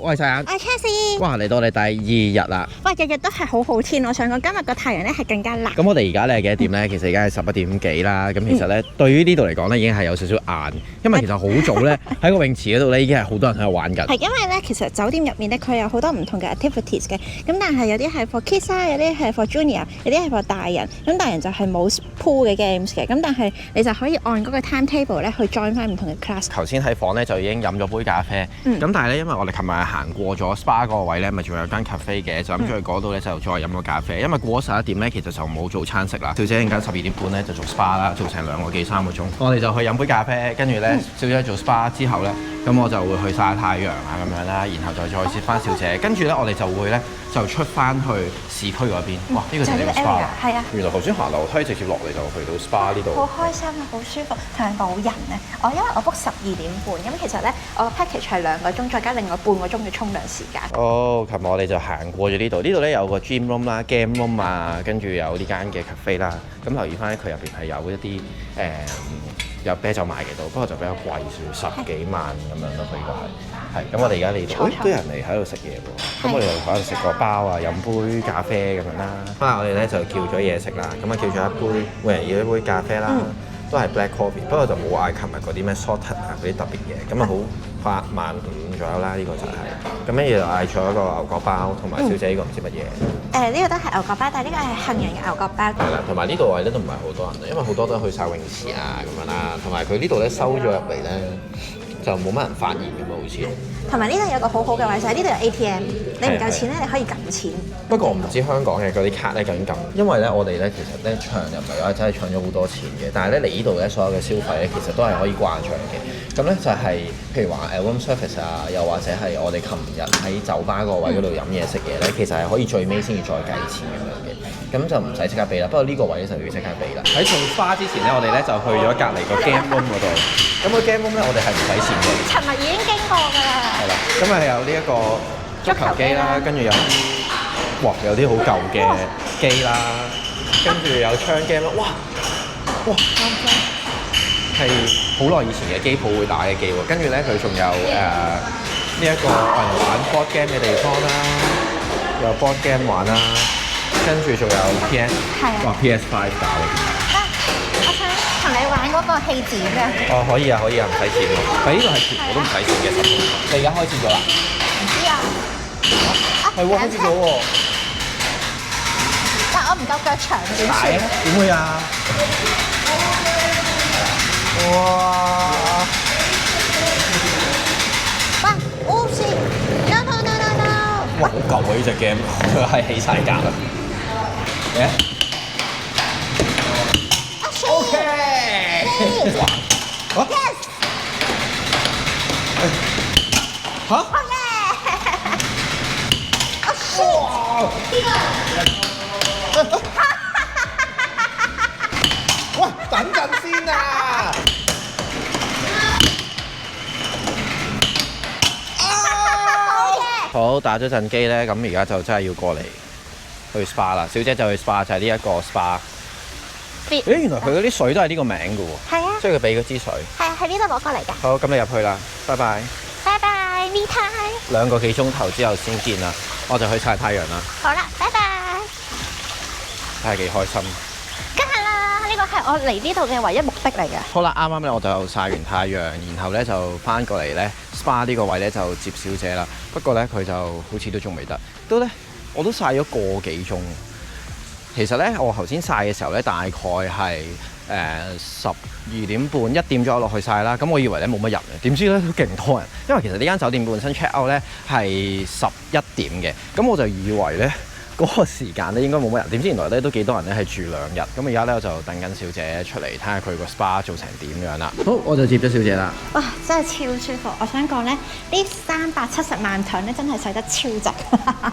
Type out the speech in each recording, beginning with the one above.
我係細眼，我係 Cassie。哇！嚟到我哋第2日啦。哇！日日都係好好天，我想講今日個太陽咧係更加辣。咁我哋而家咧係幾多點咧？其實而家係11點幾啦。咁其實咧，對於呢度嚟講咧，已經係有少少晏，因為其實好早咧喺個泳池嗰度咧已經係好多人喺度玩緊。係因為咧，其實酒店入面咧佢有好多唔同嘅 activities 嘅，咁但係有啲係 for kids 啦，有啲係 for junior，有啲係 for 大人。咁大人就係冇 pool 嘅 games 嘅，咁但係你就可以按嗰個 timetable 咧去 join 翻唔同嘅 class。頭先喺房咧就已經飲咗杯咖啡，咁但係咧因為我哋琴日行過咗 SPA 嗰個位咧，咪仲有間 cafe 嘅，就諗住去嗰度咧就再飲個咖啡。因為過咗11點咧，其實就冇早餐食啦。小姐陣間12點半咧就做 SPA 啦，做成2個幾3個鐘。我哋就去飲杯咖啡，跟住咧小姐做 SPA 之後咧，咁我就會去曬太陽啊咁樣啦，然後就再接翻小姐，跟住咧我哋就會咧就出翻去市區嗰邊。哇！呢個就係呢個 SPA 啦。係啊。原來頭先行樓梯直接落嚟就去到 SPA 呢度。好開心啊，好舒服，同埋冇人啊。因為我 book 12點半，咁其實咧我個 package 係2個鐘，再加另外半個鐘嘅沖涼時間。哦，琴日我哋就行過咗呢度，呢度咧有個 gym room 啦、game room 啊，跟住有呢間嘅 cafe 啦。咁留意翻佢入邊係有一啲有啤酒賣嘅度，不過就比較貴少，10幾萬咁樣咯。佢呢個係咁我哋而家嚟到，啲人嚟喺度食嘢喎。咁我哋就喺度食個包啊，飲杯咖啡咁樣啦。翻嚟我哋咧就叫咗嘢食啦，咁啊叫咗一杯，每人要一杯咖啡啦。都係 black coffee，不過就冇嗌琴日嗰啲咩 salted 啊嗰啲特別嘢，咁啊好8.5左右啦，呢個就係。咁跟住就嗌咗一個牛角包，同埋小姐呢個唔知乜嘢。呢個都係牛角包，但係呢個係杏仁嘅牛角包。係啦，同埋呢度位咧都唔係好多人，因為好多都去晒泳池啊咁樣啦，同埋佢呢度咧收咗入嚟咧就冇乜人發現㗎嘛，好似。同埋呢度有個好好嘅位就係呢度有 ATM，你唔夠錢咧你可以撳錢。不過我唔知香港嘅嗰啲卡咧究竟撳，因為咧我哋咧其實咧搶入嚟話真係搶咗好多錢嘅，但係咧嚟呢度咧所有嘅消費咧其實都係可以掛帳嘅。咁咧就係譬如話room service 啊，又或者係我哋琴日喺酒吧個位嗰度飲嘢食嘢咧，其實係可以最尾先至再計錢咁樣嘅，咁就唔使即刻俾啦。不過呢個位咧就要即刻俾啦。喺做花之前咧，我哋咧就去咗隔離個 game room 嗰度。咁個 game room 咧，我哋係唔使錢嘅。尋日已經經過㗎啦。係啦，咁啊有呢一個足球機啦，跟住有啲有啲好舊嘅機啦，跟住有槍 game 啦，哇啱啱係好耐以前嘅機鋪會打嘅機喎。跟住咧佢仲有呢一個玩 board game 嘅地方啦，有 board game 玩啦，跟住仲有 PS， PS5 打喎。我想同你玩嗰個氣墊嘅。哦，可以啊，唔使錢喎。但呢個係全部都唔使錢嘅10%。你而家開始咗啦？唔知啊。係喎，開始咗喎。但我唔夠腳長點算？點會啊？哇！哇！Oops！ No！哇！好舊喎呢隻 game，佢係起晒格啦。OK。哇！Yes！ 嚇？哇！喂，等陣先啊！好，打咗陣機咧，咁而家就真係要過嚟去 SPA 啦。小姐就去 SPA，就係呢一個 SPA。原來佢嗰啲水都係呢個名㗎喎。係啊。所以佢俾嗰支水。係啊，喺呢度攞過嚟㗎。好，咁你入去啦，拜拜。拜拜，me time。2個幾鐘頭之後先見啦，我就去曬太陽啦。好啦，拜拜。真係幾開心。梗係啦，呢個係我嚟呢度嘅唯一目的嚟嘅。好啦，啱啱咧我就曬完太陽，然後咧就翻過嚟咧 SPA 呢個位咧就接小姐啦。不過咧佢就好似都仲未得，我都曬咗個幾鐘。其實咧我頭先曬嘅時候咧大概係12點半1點左右落去曬啦。咁我以為咧冇乜人嘅，點知咧都勁多人。因為其實呢間酒店本身 check out 咧係11點嘅，咁我就以為咧嗰個時間咧應該冇乜人，點知原來咧都幾多人咧係住2日。咁而家咧我就等緊小姐出嚟睇下佢個 SPA 做成點樣啦。好，我就接咗小姐啦。哇，真係超舒服！我想講咧，呢370萬盾咧真係使得超值。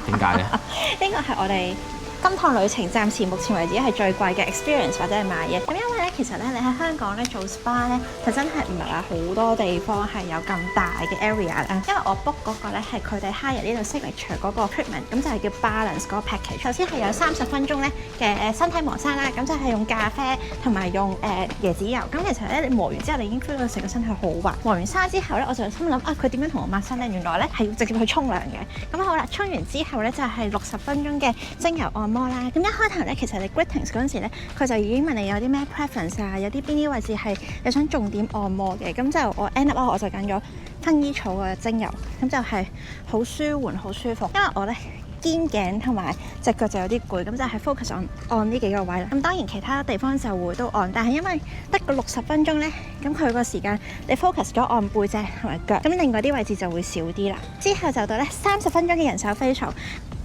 點解咧？呢個係我哋今趟旅程暫時目前為止係最貴嘅 experience 或者係買嘢。咁因為咧，其實咧你喺香港咧做 SPA 咧，就真係唔係話好多地方係有咁大嘅 area 啦。因為我 book 嗰個咧係佢哋 Hyatt 呢度 signature 嗰個 treatment，咁就係叫 balance 嗰個 package。首先係有30分鐘咧嘅身體磨砂啦，咁就係用咖啡同埋用椰子油。咁其實咧你磨完之後，你已經 feel 到成個身體好滑。磨完砂之後咧，我就心諗啊，佢點樣同我抹身咧？原來咧係要直接去沖涼嘅。咁好啦，沖完之後咧就係60分鐘嘅精油按摩啦。咁一開頭咧，其實你 greetings 嗰陣時咧，佢就已經問你有啲咩 preference 啊，有啲邊啲位置係你想重點按摩嘅。咁就我 end up 我就揀咗薰衣草嘅精油，咁就係好舒緩、好舒服。因為我咧肩頸同埋隻腳就有啲攰，咁就係 focus 按呢幾個位啦。咁當然其他地方就會都按，但係因為得個60分鐘咧，咁佢個時間你 focus 咗按背脊同埋腳，咁另外啲位置就會少啲啦。之後就到咧30分鐘嘅人手 facial。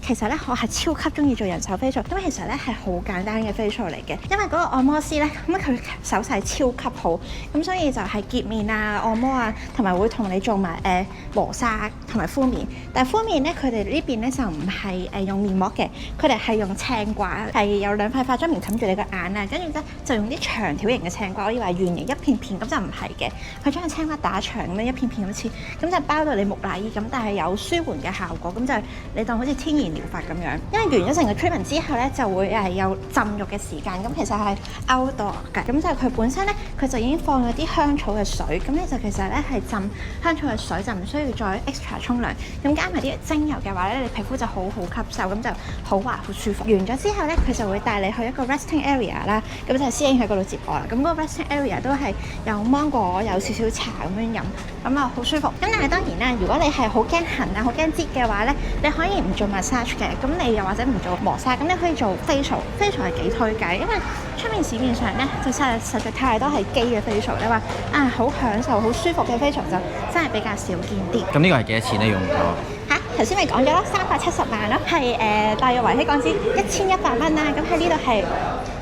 其實咧，我係超級中意做人手 facial，因為其實咧係好簡單嘅 facial 嚟嘅。因為嗰個按摩師咧，咁佢手勢超級好，咁所以就係潔面啊、按摩啊，同埋會同你做埋磨砂同埋敷面。但係敷面咧，佢哋呢邊咧就唔係用面膜嘅，佢哋係用青瓜，係有2塊化妝棉冚住你個眼啊，跟住咧就用啲長條形嘅青瓜，我以為圓形一片片，咁就唔係嘅，佢將個青瓜打長咁樣一片片咁似，咁就包到你木乃伊咁，但係有舒緩嘅效果，咁就你當好似天然療法咁樣。因為完咗成個 treatment 之後咧，就會有浸浴嘅時間。咁其實係 outdoor 嘅，咁就佢本身咧，佢就已經放咗啲香草嘅水。咁咧就其實咧係浸香草嘅水，就唔需要再 extra 沖涼。咁加埋啲精油嘅話咧，你皮膚就好好吸收，咁就好滑好舒服。完咗之後咧，佢就會帶你去一個 resting area 啦。咁就師兄喺嗰度接我啦。咁嗰個 resting area 都係有芒果，有少少茶咁樣飲，咁啊好舒服。咁但係當然啦，如果你係好驚痕啊、好驚擠嘅話咧，你可以唔做 massage 嘅。咁你又或者唔做磨砂，咁你可以做 facial 係幾推介，因為出面市面上咧就實在太多係機嘅 facial，你話啊好享受、好舒服嘅 facial 就真係比較少見啲。咁呢個係幾多錢咧？用咗頭先咪講咗咯，370萬咯，係大約為起港紙1100蚊啦。咁喺呢度係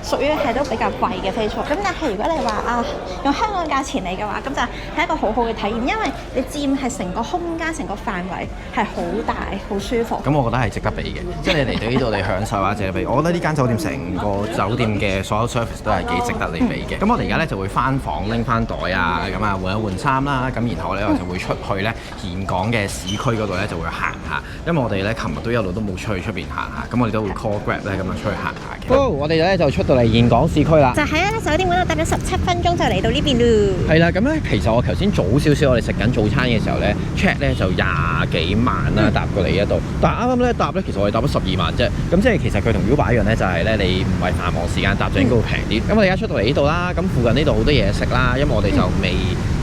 屬於係都比較貴嘅 facial。咁但係如果你話啊用香港價錢嚟嘅話，咁就係一個好好嘅體驗，因為你佔係成個空間、成個範圍係好大、好舒服。咁我覺得係值得俾嘅，即係你嚟到呢度你享受啊，值得俾。我覺得呢間酒店成個酒店嘅所有 service 都係幾值得你俾嘅。咁我哋而家咧就會翻房拎翻袋啊，咁啊換一換衫啦。咁然後咧我就會出去咧峴港嘅市區嗰度咧就會行下，因為我哋咧琴日都一路都冇出去出邊行下，咁我哋都會 call Grab 咧咁啊出去行下嘅。我哋咧就出到嚟峴港市區啦，就喺酒店嗰度搭咗17分鐘就嚟到呢邊咯。係啦，咁咧其實我頭先早少少我哋食緊早餐嘅時候咧 check 咧就20幾萬啦搭過嚟呢度，但係啱啱咧搭咧其實我哋搭咗12萬啫，咁即係其實佢同 Uber 一樣咧，就係咧你唔係繁忙時間搭就應該會平啲。咁我哋而家出到嚟呢度啦，咁附近呢度好多嘢食啦，因為我哋就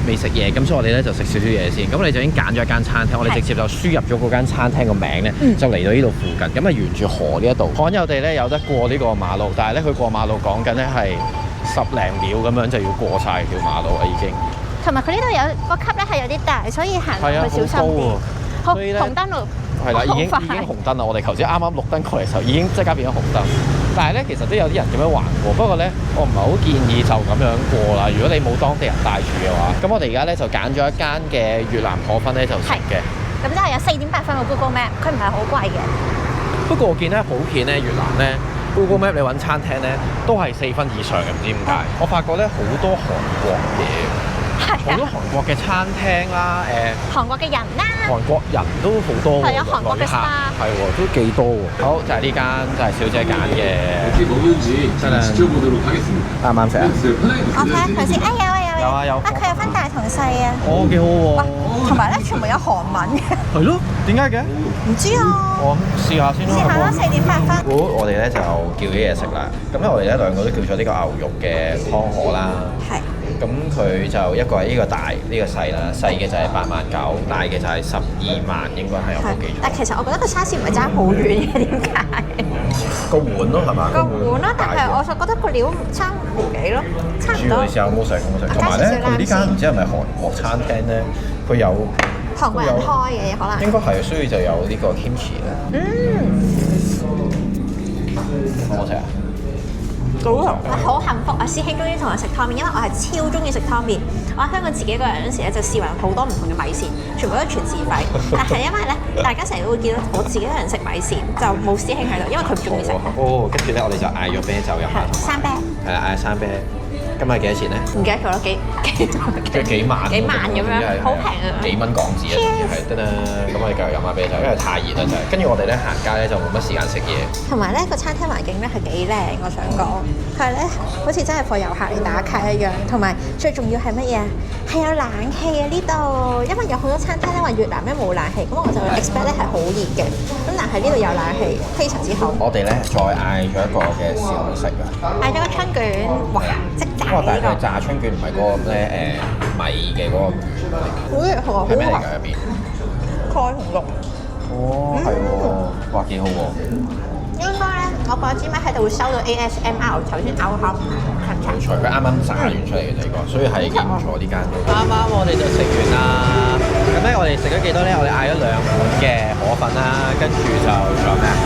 未食嘢，咁所以我哋咧就食少少嘢先。咁我哋就已經揀咗一間餐廳，我哋直接就輸入咗嗰間餐廳個名咧，就嚟到呢度附近。咁啊沿住河呢一度，罕有地咧有得過呢個馬路，但係咧佢過馬路講緊咧係10零秒咁樣就要過晒條馬路啦已經。同埋佢呢度有個級咧係有啲大，所以行落去小心啲。好，紅燈路係啦，已經紅燈啦。我哋頭先啱啱綠燈過嚟嘅時候，已經即刻變咗紅燈。但係咧，其實都有啲人咁樣橫過，不過咧，我唔係好建議就咁樣過啦。如果你冇當地人帶住嘅話，咁我哋而家咧就揀咗一間嘅越南河粉咧就食嘅。咁即係有4.8分個 Google Map，佢唔係好貴嘅。不過我見咧普遍咧越南咧 Google Map 你揾餐廳咧都係4分以上嘅，唔知點解。我發覺咧好多韓國嘢。好多韓國嘅餐廳啦，韓國嘅人啦，韓國人都好多喎，係有韓國嘅 SPA，係喎，都幾多喎。好，就係呢間就係小姐揀嘅，真係啱唔啱食啊？我睇下佢先，有啊，佢有分大同細啊，哦，幾好喎，同埋咧全部有韓文嘅，係咯，點解嘅？唔知啊，我試下先咯，試下啦，4.8分。好，我哋咧就叫啲嘢食啦，咁咧我哋咧兩個都叫咗呢個牛肉嘅湯河啦，係。咁佢就一個係呢個大，呢個細啦，細嘅就係8.9萬，大嘅就係12萬，應該係有冇記錯？但其實我覺得個 size 唔係爭好遠嘅，點解？個碗咯，係嘛？個碗啦，但係我就覺得個料差唔幾咯，差唔多。你試下有冇食？同埋咧，佢呢間唔知係咪韓國餐廳咧？佢有韓國人開嘅可能。應該係，所以就有呢個 kimchi 咧。好唔好食啊？好幸福啊！師兄終於同我食湯麵，因為我係超中意食湯麵。我喺香港自己一個人嗰陣時咧，就試勻好多唔同嘅米線，全部都全自費。但係因為咧，大家成日都會見到我自己一個人食米線，就冇師兄喺度，因為佢唔中意食。哦，跟住咧，我哋就嗌咗啤酒飲啦。生啤。係啦，嗌生啤。今日幾多錢咧？唔記得咗啦，幾萬咁樣，好平啊！幾蚊港紙啊，係得啦。咁我哋繼續飲下啤酒，因為太熱啦就係。跟住我哋咧行街咧就冇乜時間食嘢。同埋咧個餐廳環境咧係幾靚，我想講係咧，好似真係畀遊客嚟打卡一樣。同埋最重要係乜嘢啊？係有冷氣啊呢度，因為有好多餐廳咧話越南咧冇冷氣，咁我就 expect 咧係好熱嘅。咁但係呢度有冷氣，非常之好。我哋咧再嗌咗一個嘅小食啊，嗌咗個春卷，哇！即炸呢個。但係佢炸春卷唔係嗰個咧米嘅嗰個卷嚟嘅。好熱好啊！係咩嚟㗎入邊？菜同肉。哦，係喎，哇幾好喎！應該咧，我嗰支咪喺度會收到 ASMR，頭先咬口冇錯，佢啱啱炸完出嚟嘅呢個，所以係幾唔錯呢間都。啱啱我哋就食完啦，咁咧我哋食咗幾多咧？我哋嗌咗2碗嘅河粉啦，跟住就仲有咩啊？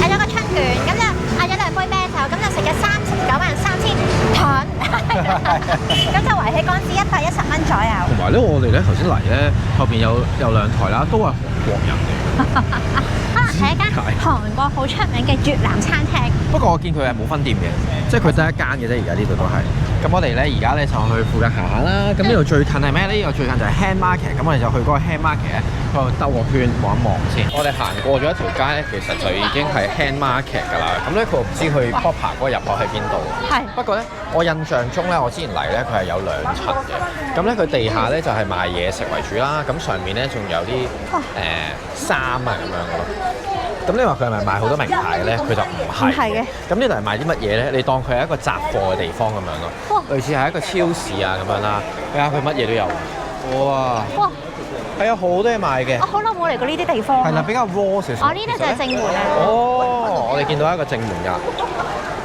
嗌咗個春卷，咁就嗌咗2杯啤酒，咁就食咗393000盾，咁就圍起港紙110蚊左右。同埋咧，我哋咧頭先嚟咧，後邊有2台啦，都係韓國人嚟嘅。可能係一間韓國好出名嘅越南餐廳。不過我見佢係冇分店嘅，即係佢得一間嘅啫。而家呢度都係。咁我哋咧而家咧就去附近行下啦。咁呢度最近係咩？呢個最近就係 Hand Market。咁我哋就去嗰個 Hand Market 咧，去兜個圈望一望先。我哋行過咗一條街咧，其實就已經係 Hand Market 㗎啦。咁咧佢唔知去 Proper 嗰個入口喺邊度。係。不過咧，我印象中咧，我之前嚟咧，佢係有2層嘅。咁咧佢地下咧就係賣嘢食為主啦。咁上面咧仲有啲衫啊咁樣嘅咯。咁你話佢係咪賣好多名牌嘅咧？佢就唔係嘅。咁呢度係賣啲乜嘢咧？你當佢係一個雜貨嘅地方咁樣咯，類似係一個超市啊咁樣啦。睇下佢乜嘢都有。哇！係啊，好多嘢賣嘅。我好耐冇嚟過呢啲地方。係啦，比較 raw 少少。呢度就係正門啊。哦，我哋見到一個正門㗎。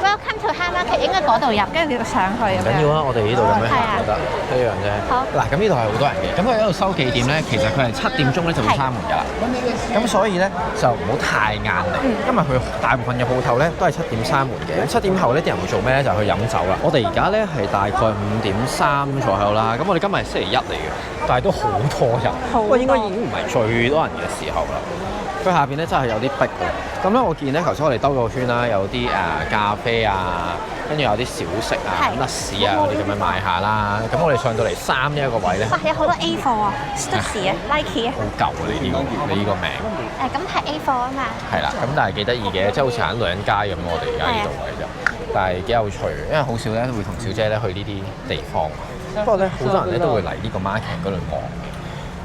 Welcome to Hand Market，應該嗰度入，跟住叫上去咁樣。唔緊要啊，我哋呢度咁樣行就得，一樣啫。好。嗱，咁呢度係好多人嘅，咁佢喺度收幾點咧？其實佢係7點鐘咧就會閂門㗎啦。咁所以咧就唔好太晏嚟，因為佢大部分嘅鋪頭咧都係7點閂門嘅。咁7點後咧啲人會做咩咧？就去飲酒啦。我哋而家咧係大概5點3左右啦。咁我哋今日係星期1嚟嘅，但係都好多人。不過應該已經唔係最多人嘅時候啦。佢下邊咧真係有啲逼嘅，咁咧我見咧頭先我哋兜個圈啦，有啲咖啡啊，跟住有啲小食啊、甩士啊嗰啲咁樣買下啦。咁我哋上到嚟3呢一個位咧，哇！有好多 A 貨啊 Stussy 啊 ，Nike 啊，好舊啊！你呢個名咁係 A 貨啊嘛。係啦，咁但係幾得意嘅，即係好似行兩街咁。我哋而家呢度位就，但係幾有趣，因為好少咧會同小姐咧去呢啲地方。不過咧好多人咧都會嚟呢個 market 嗰度望嘅。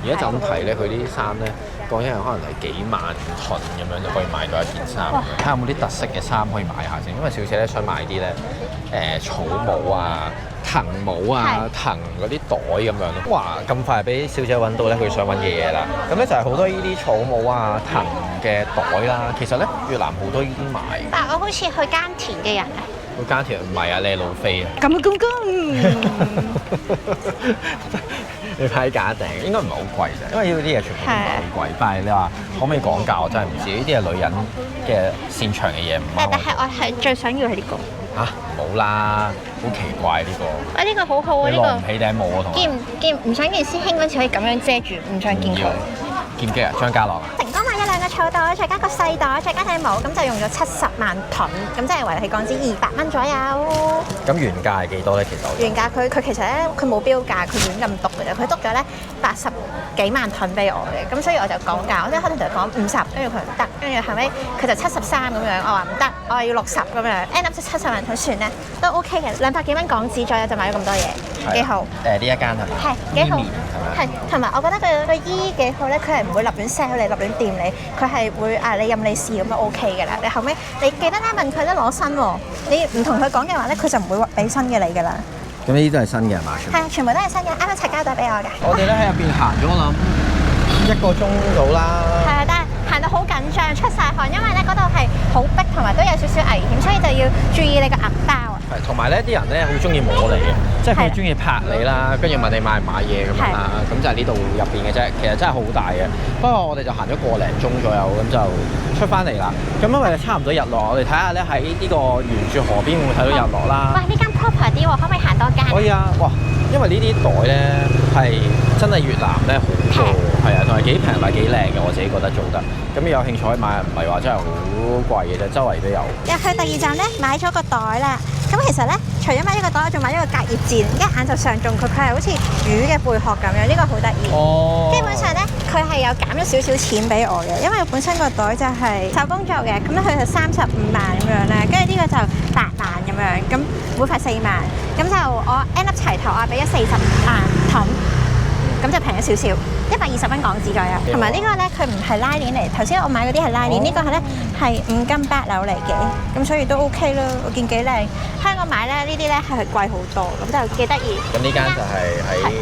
而家就咁睇咧，佢呢啲衫咧，講一樣可能係幾萬盾咁樣就可以買到一件衫。睇下有冇啲特色嘅衫可以買下先，因為小姐咧想買啲咧草帽啊、藤帽啊、藤嗰啲袋咁樣咯。哇！咁快俾小姐揾到咧佢想揾嘅嘢啦。咁咧就係好多呢啲草帽啊、藤嘅袋啦。其實咧越南好多呢啲賣。但我好似去耕田嘅人啊。去耕田唔係啊，你係路飛啊。咁。你睇價定應該唔係好貴啫，因為呢啲嘢全部都唔係好貴。但係你話可唔可以講價，我真係唔知。呢啲係女人嘅擅長嘅嘢，唔啱。但係我係最想要係呢個。嚇冇啦，好奇怪呢個。呢個好好啊！呢個攞唔起頂帽啊，同學。唔想見師兄嗰次可以咁樣遮住，唔想見佢。劍擊啊，張家朗啊。成功買咗2個草袋，再加個細袋，再加頂帽，咁就用咗70萬盾，咁即係圍起港紙200蚊左右。咁原價係幾多咧？其實原價佢其實咧佢冇標價，佢亂咁篤嘅啫。佢篤咗咧80幾萬盾俾我嘅，咁所以我就講價，我即係可能同佢講50，跟住佢唔得，跟住後尾佢就73咁樣，我話唔得，我話要60咁樣 ，end up 就70萬盾算咧，都 OK 嘅，200幾蚊港紙左右就買咗咁多嘢，幾好。呢一間係咪？係幾好，係同埋我覺得佢個衣幾好咧，佢係唔會立亂 sell 你，立亂掂你，佢係會你任你試咁就 OK 嘅啦。你後尾你記得咧問佢咧攞新喎，你唔同佢講嘅話咧，佢就唔會俾新嘅你㗎啦。咁呢啲都係新嘅係嘛？係啊，全部都係新嘅，啱啱拆膠袋俾我嘅。我哋咧喺入邊行咗我諗1個鐘到啦。係啊，但係行到好緊張，出晒汗，因為咧嗰度係好逼，同埋都有少少危險，所以就要注意你個銀包啊。係，同埋咧啲人咧好中意摸你嘅，即係佢中意拍你啦，跟住問你買唔買嘢咁樣啦，咁就係呢度入邊嘅啫。其實真係好大嘅，不過我哋就行咗個零鐘左右，咁就出翻嚟啦。咁因為差唔多日落，我哋睇下咧喺呢個沿住河邊會唔會睇到日落啦。哇！呢間 proper 啲喎，可唔可以行多間？可以啊，哇！因為呢啲袋咧係真係越南咧好多，係啊，同埋幾平同埋幾靚嘅，我自己覺得做得。咁有興趣可以買，唔係話真係好貴嘅啫，周圍都有。入去第二站咧，買咗個袋啦。咁其實咧，除咗買呢個袋，仲買咗個隔葉墊，一眼就上中佢。佢係好似魚嘅貝殼咁樣，呢個好得意。哦。基本上咧，佢係有減咗少少錢俾我嘅，因為本身個袋就係手工做嘅，咁咧佢係35萬咁樣咧，跟住呢個就8萬咁樣，咁每塊4萬，咁就我 end up 齊頭啊，俾咗45萬氹。咁就平咗少少，120蚊港紙左右。同埋呢個咧，佢唔係拉鏈嚟。頭先我買嗰啲係拉鏈，呢個係咧係5金8紐嚟嘅，咁所以都 OK 咯。我見幾靚。香港買咧呢啲咧係貴好多，咁就幾得意。咁呢間就係喺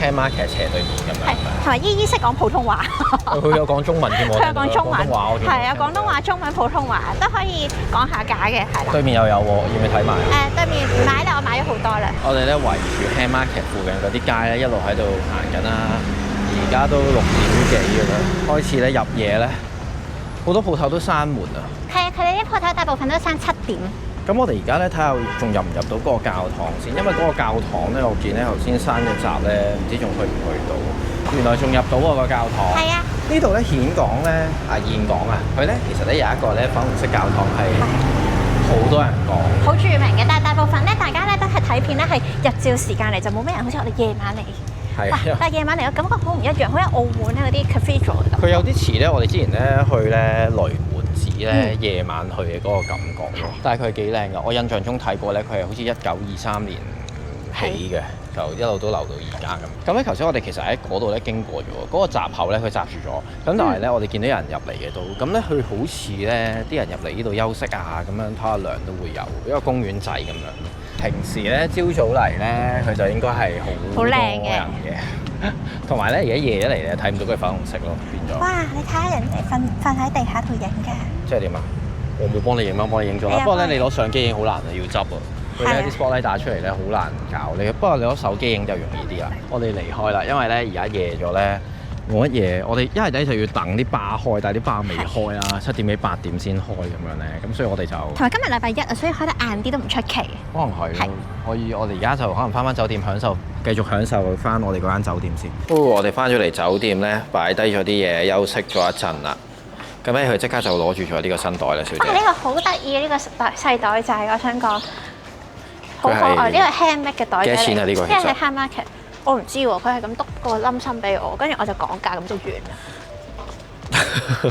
Haymarket 斜對面咁樣。係，同埋姨姨識講普通話。佢有講中文添喎。佢有講中文。係啊，廣東話、中文、普通話都可以講下解嘅，係啦。對面又有喎，要唔要睇埋？對面唔買啦，我買咗好多啦。我哋咧圍住 Haymarket 附近嗰啲街咧，一路喺度行緊啦。而家都6點幾㗎啦，開始咧入夜咧，好多鋪頭都閂門啊。係啊，佢哋啲鋪頭大部分都閂7點。咁我哋而家咧睇下仲入唔入到嗰個教堂先，因為嗰個教堂咧，我見咧頭先閂咗閘咧，唔知仲去唔去到。原來仲入到喎個教堂。係啊。呢度咧峴港咧峴港啊，佢咧其實咧有一個咧粉紅色教堂係好多人講，好著名嘅，但係大部分咧大家咧都係睇片咧係日照時間嚟，就冇咩人好似我哋夜晚嚟。係啊。但係夜晚嚟嘅感覺好唔一樣，好似澳門咧嗰啲 cathedral 咁。佢有啲似咧，我哋之前咧去咧雷門寺咧夜晚去嘅嗰個感覺咯。但係佢係幾靚㗎，我印象中睇過咧，佢係好似1923年起嘅。就一路都留到而家咁。咁咧，頭先我哋其實喺嗰度咧經過咗，嗰個閘口咧佢閘住咗。咁但係咧，我哋見到有人入嚟嘅都。咁咧，佢好似咧啲人入嚟呢度休息啊，咁樣偷下涼都會有，一個公園仔咁樣。平時咧朝早嚟咧，佢就應該係好靚嘅。同埋咧，而家夜一嚟咧，睇唔到佢粉紅色咯，變咗。哇！你睇下人哋瞓喺地下度影嘅。即係點啊？我冇幫你影，幫你影咗啦。不過咧，你攞相機影好難啊，要執啊。佢咧啲 spotlight 打出嚟咧好難搞你，不過你攞手機影就容易啲啦。我哋離開啦，因為咧而家夜咗咧冇乜嘢。我哋一係咧就要等啲吧開，但係啲吧未開啦，7點幾8點先開咁樣咧。咁所以我哋就同埋今日禮拜1啊，所以開得晏啲都唔出奇。可能係我哋而家就可能翻酒店繼續享受翻我哋嗰間酒店先。我哋翻咗嚟酒店咧，擺低咗啲嘢休息咗一陣啦。咁咧佢即刻就攞住咗呢個新袋啦，小姐。呢個好得意嘅呢個細袋仔，我想講。好可愛，呢個 handmade 嘅袋仔嚟。幾多錢啊？呢個其實？因為係 Haymarket，我唔知喎，佢係咁篤個冧心俾我，跟住我就講價，咁就完啦。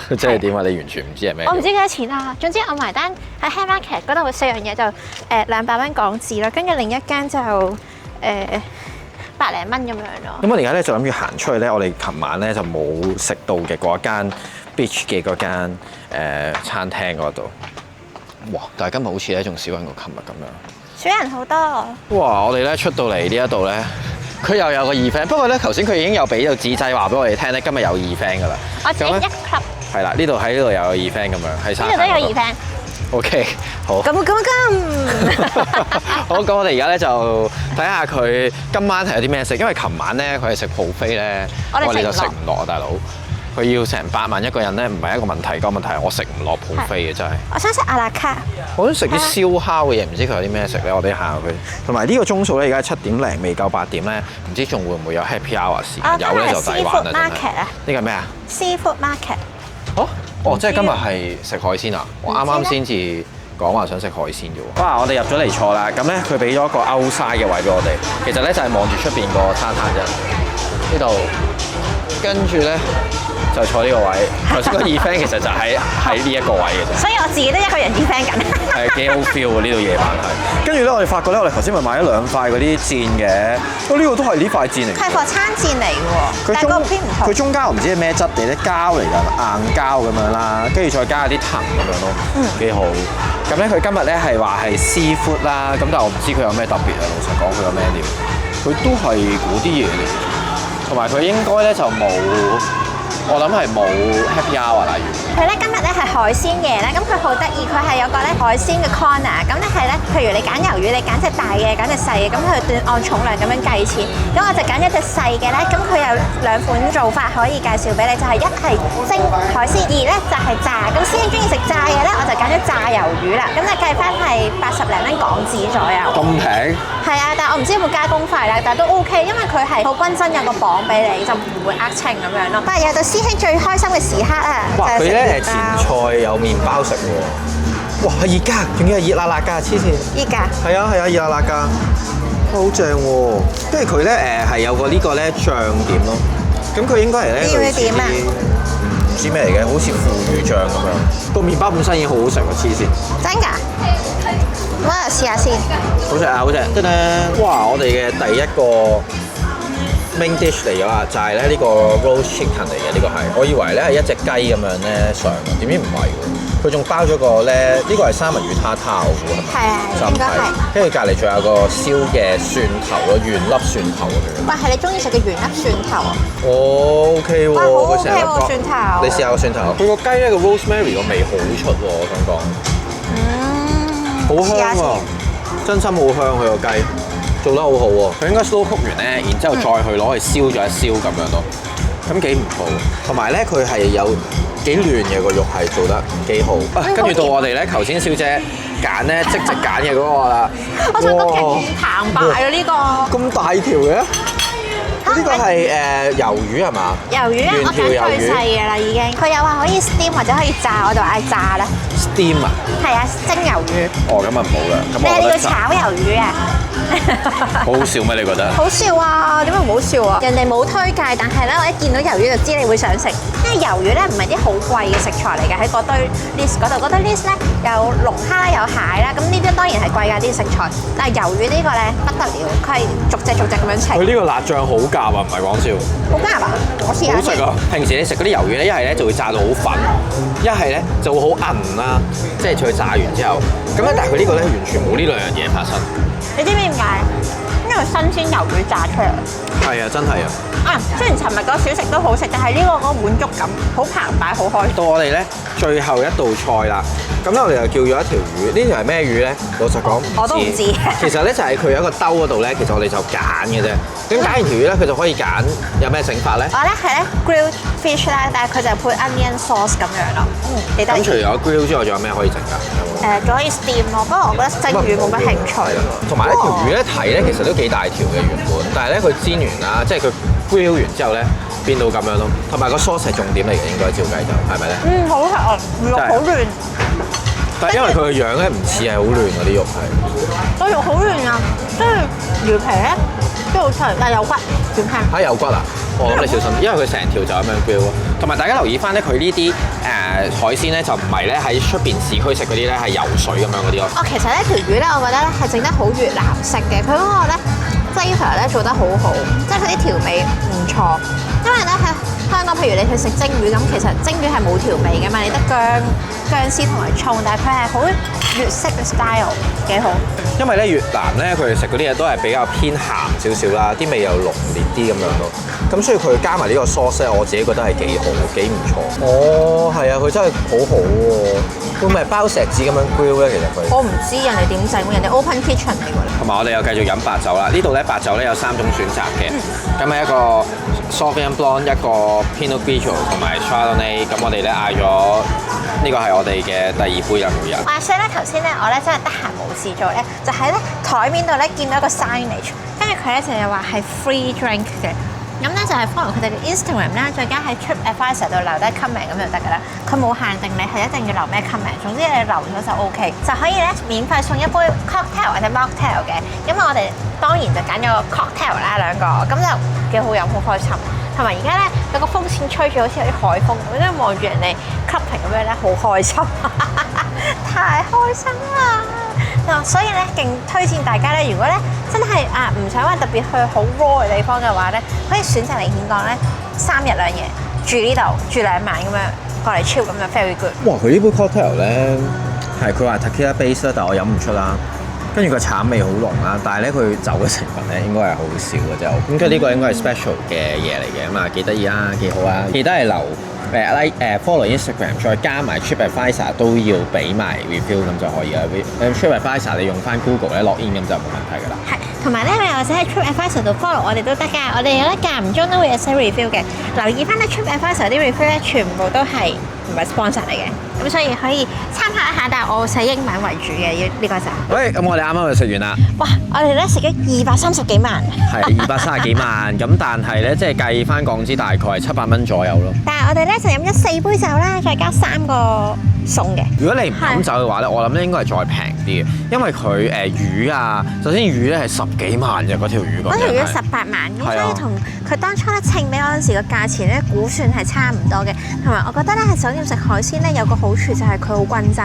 即係點啊？你完全唔知係咩？我唔知幾多錢啊！總之我埋單喺 Haymarket 嗰度4樣嘢就200蚊港紙啦，跟住另一間就100零蚊咁樣咯。咁我哋而家咧就諗住行出去咧，我哋琴晚咧就冇食到嘅嗰間 beach 嘅嗰間餐廳嗰度。哇！但係今日好似咧仲少人過琴日咁樣。少人好多。哇！我哋咧出到嚟呢一度咧，佢又有個 event， 不過咧頭先佢已經有俾到紙仔話俾我哋聽咧，今日有 event 㗎啦。我自己一 club。係啦，呢度喺呢度有個 event 咁樣，喺沙灘。呢度都有 event。OK， 好。咁。好，咁我哋而家咧就睇下佢今晚係有啲咩食，因為琴晚咧佢係食 buffet咧，我哋就食唔落啊，大佬。佢要成8萬一個人咧，唔係一個問題，個問題係我食唔落 buffet嘅真係。我想食阿拉卡。我想食啲燒烤嘅嘢，唔知佢有啲咩食咧，我哋行下佢。同埋呢個鐘數咧，而家7點零未夠8點咧，唔知仲會唔會有 happy hour 時間？有咧就抵玩啦，真係。呢個係咩啊 ？Seafood market。哦，即係今日係食海鮮啊！我啱啱先至講話想食海鮮啫喎。哇！我哋入咗嚟坐啦，咁咧佢俾咗個 outside 嘅位俾我哋，其實咧就係望住出邊個沙灘啫。呢度跟住咧。就坐呢個位，頭先個 event 其實就喺呢一個位嘅啫。所以我自己都一個人 event 緊。係幾好 feel 喎！呢度夜晚係。跟住咧，我哋發覺咧，我哋頭先咪買咗2塊嗰啲箭嘅，呢個都係呢塊箭嚟。係餐箭嚟嘅喎，但係個邊唔同。佢中間我唔知係咩質地咧，膠嚟㗎，硬膠咁樣啦，跟住再加下啲藤咁樣咯，幾好。咁咧佢今日咧係話係 seafood 啦，咁但係我唔知佢有咩特別啊。老實講，佢有咩料？佢都係嗰啲嘢嚟，同埋佢應該咧就冇。我諗係冇 happy hour 啦，佢咧今日咧係海鮮嘢咧，咁佢好得意，佢係有個咧海鮮嘅 corner，咁咧係咧，譬如你揀魷魚，你揀隻大嘅，揀隻細嘅，咁佢斷按重量咁樣計錢。咁我就揀一隻細嘅咧，咁佢有兩款做法可以介紹俾你，就係一係蒸海鮮，二咧就係炸。咁師兄中意食炸嘅咧，我就揀咗炸魷魚啦。咁就計翻係80零蚊港紙左右。咁平？係啊，但係我唔知有冇加工費啦，但係都 OK，因為佢係好均真，有個磅俾你，就唔會呃秤咁樣咯。但係有到師兄最開心嘅時刻啊！哇！佢咧前菜有麵包食喎，哇係熱㗎，仲要係熱辣辣㗎，黐線！熱㗎？係啊係啊，熱辣辣㗎，好正喎！跟住佢咧係有個呢個咧醬點咯，咁佢應該係咧要點啊？唔知咩嚟嘅，好似腐乳醬咁樣。個麵包本身已經好好食喎，黐線！真㗎？我又試下先。好食啊！好食！得啦！哇！我哋嘅第一個 main dish 嚟咗啦，就係咧呢個 roast chicken 嚟嘅，呢個係。我以為咧係一隻雞咁樣咧上，點知唔係喎。佢仲包咗個咧，呢個係三文魚塔塔，我估係咪？係啊，應該係。跟住隔離仲有個燒嘅蒜頭咯，圓粒蒜頭咁樣。喂，係你中意食嘅圓粒蒜頭啊？哦 OK 喎，哇，好 OK 佢成日喎蒜頭。你試下個蒜頭，佢個雞咧個 rosemary 個味好出喎，我想講。好香啊！真心好香佢個雞，做得好好喎。佢應該 slow cook 完咧，然之後再去攞去燒咗一燒咁樣咯，咁幾唔錯。同埋咧，佢係有幾嫩嘅個肉係做得幾好。跟住到我哋咧，頭先小姐揀咧即席揀嘅嗰個啦。我想講勁澎湃啊呢個。咁大條嘅？呢個係魷魚係嘛？魷魚啊，我揀最細嘅啦已經。佢有話可以 steam 或者可以炸，我就嗌炸啦。Steam 啊？係啊，蒸魷魚。哦，咁啊唔好啦。你係要炒魷魚啊？好好笑咩？你覺得？好笑啊！點解唔好笑啊？人哋冇推介，但係咧我一見到魷魚就知你會想食，因為魷魚咧唔係啲好貴嘅食材嚟嘅，喺嗰堆 list 嗰度，嗰堆 list 咧有龍蝦啦，有蟹啦，咁呢啲當然係貴價啲食材，但係魷魚呢個咧不得了，佢係逐隻咁樣切。佢呢個辣醬好夾啊，唔係講笑。好夾啊！我試下。好食啊！平時你食嗰啲魷魚咧，一係咧就會炸到好粉，一係咧就會好韌啦，即係佢炸完之後。咁咧，但係佢呢個咧完全冇呢兩樣嘢發生。你知唔知點解？因為新鮮魷魚炸出嚟。係啊，真係啊！啊，雖然尋日嗰小食都好食，但係呢個嗰個滿足感好澎湃，好開心。到我哋咧最後一道菜啦，咁咧我哋就叫咗一條魚，呢條係咩魚咧？老實講我都唔知。其實咧就係佢有一個兜嗰度咧，其實我哋就揀嘅啫。咁揀完條魚咧，佢就可以揀有咩整法咧？我咧係咧 grilled fish 啦，但係佢就配 onion sauce 咁樣咯。幾得意。咁除咗 grill 之外，仲有咩可以整㗎？仲可以 steam 咯，不過我覺得蒸魚冇乜興趣。同埋呢條魚咧睇咧，其實都幾大條嘅原本，但係咧佢煎完啦，即係佢 grill 完之後咧變到咁樣咯。同埋個 sauce 係重點嚟嘅，應該照計就係咪咧？好食啊，肉好嫩。但係因為佢個樣咧唔似係好嫩嗰啲肉係。個肉好嫩啊，即係魚皮咧都好脆，但係有骨，點聽？嚇有骨啊！哦，咁你小心，因為佢成條就咁樣 grill 咯。同埋大家留意翻咧，佢呢啲海鮮咧就唔係咧喺出邊市區食嗰啲咧係游水咁樣嗰啲咯。其實呢條魚咧，我覺得咧係整得好越南式嘅，佢嗰個咧 flavour 咧做得好好，即係佢啲調味唔錯。因為咧喺香港，譬如你去食蒸魚咁，其實蒸魚係冇調味嘅嘛，你得薑絲同埋葱，但係佢係好粵式嘅 style， 幾好。因為咧越南咧佢哋食嗰啲嘢都係比較偏鹹少少啦，啲味又濃烈啲咁樣咯。咁所以佢加埋呢個 sauce 咧，我自己覺得係幾好，幾唔錯。哦，係啊，佢真係好好喎。會唔係包石子咁樣 grill 咧？其實佢我唔知人哋點整，人哋 open kitchen 嚟㗎。同埋我哋又繼續飲白酒啦。呢度咧白酒咧有3種選擇嘅，咁係一個 Sauvignon Blanc，一個 Pinot Grigio 同埋 Chardonnay。咁我哋咧嗌咗呢個係我哋嘅第2杯啦，每日。話說咧，頭先咧我咧真係得閒冇事做咧，就喺咧台面度咧見到一個 signage， 跟住佢咧就係話係 free drink 嘅。咁咧就係 follow 佢哋嘅 Instagram 啦，再加喺 TripAdvisor 度留低 comment 咁就得㗎啦。佢冇限定你係一定要留咩 comment， 總之你留咗就 OK， 就可以咧免費送一杯 cocktail 或者 mocktail 嘅。咁我哋當然就揀咗個 cocktail 啦兩個，咁就幾好飲，好開心。同埋而家咧有個風扇吹住，好似有啲海風咁，跟住望住人哋 clubbing 咁樣咧，好開心，太開心啦！所以咧，勁推薦大家咧，如果咧真係唔想話特別去好 raw 嘅地方嘅話咧，可以選擇嚟峴港咧3日2夜住呢度住2晚咁樣過嚟 chill 咁樣 very good。哇！佢呢杯 cocktail 咧係佢話 tequila base 啦，但係我飲唔出啦。跟住個橙味好濃啦，但係咧佢酒嘅成分咧應該係好少嘅啫。咁佢呢個應該係 special 嘅嘢嚟嘅，咁啊幾得意啦，幾好啊！記得係留follow Instagram， 再加埋 TripAdvisor 都要俾埋 review 咁就可以啦。TripAdvisor 你用翻 Google 咧 login 咁就冇問題㗎啦。係，同埋咧，你或者喺 TripAdvisor 度 follow 我哋都得㗎。我哋有得間唔中都會有寫 review 嘅。留意翻咧 TripAdvisor 啲 review 咧，全部都係唔係 sponsor 嚟嘅，咁所以可以參考一下。但係我寫英文為主嘅，呢個就。喂，咁我哋啱啱就食完啦。哇！我哋咧食咗230幾萬。係230幾萬，咁但係咧即係計翻港紙大概係700蚊左右咯。但係我哋咧就飲咗4杯酒啦，再加3個餸嘅。如果你唔飲酒嘅話咧，我諗咧應該係再平啲嘅，因為佢魚啊，首先魚咧係10幾萬嘅嗰條魚，嗰條魚18萬，咁所以同佢當初咧稱俾我嗰陣時個價錢咧估算係差唔多嘅。同埋我覺得咧喺酒店食海鮮咧有個好處就係佢好均真，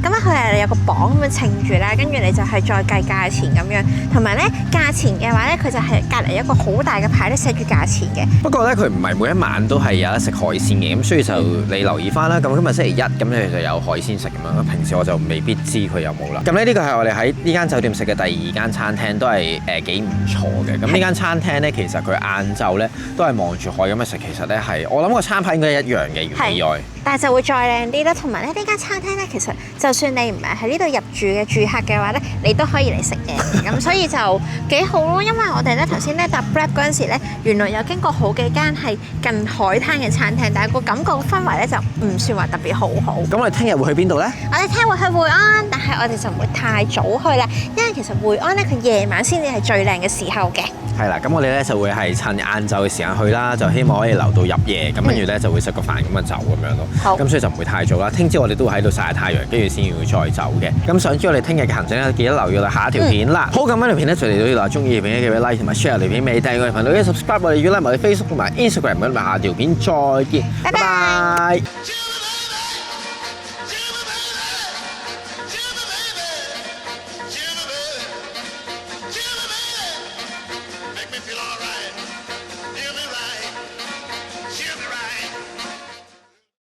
咁咧佢係有個磅咁樣稱住啦，跟住你就係再計價錢咁樣。同埋咧價錢嘅話咧，佢就係隔離一個好大嘅牌咧寫住價錢嘅。不過咧佢唔係每一晚都係有得食海鮮嘅，咁所以就你留意翻啦。咁今日星期一，咁你就有海鮮食咁樣。平時我就未必知佢有冇啦。咁咧呢個係我哋喺呢間酒店食嘅第2間餐廳，都係幾唔錯嘅。咁呢間餐廳咧，其實佢晏晝咧都係望住海咁去食，其實咧係我諗個餐牌應該係一樣嘅，如意外。但係就會再靚啲啦，同埋咧呢間餐廳咧，其實就算你唔係喺呢度入住嘅住客嘅話咧，你都可以嚟食嘅，咁所以就幾好咯。因為我哋咧頭先咧搭 Grab 嗰陣時咧，原來有經過好幾間係近海灘嘅餐廳，但係個感覺氛圍咧就唔算話特別好。咁我哋聽日會去邊度咧？我哋聽日會去會安，但係我哋就唔會太早去啦，因為其實會安咧佢夜晚先至係最靚嘅時候嘅。係啦，咁我哋咧就會係趁晏晝嘅時間去啦，就希望可以留到入夜，咁跟住咧就會食個飯咁就走咁樣咯。好，咁所以就唔會太早啦。聽朝我哋都會喺度曬太陽，跟住先要再走嘅。咁想知我哋聽日嘅行程咧，記得留意我哋下一條片啦。好，咁呢條片咧就嚟到呢度啦。中意嘅片記得 like 同埋 share 條片，未訂閱我哋頻道嘅 subscribe 我哋，如果 like 埋我哋 Facebook 同埋 Instagram，咁下條片再見，拜拜。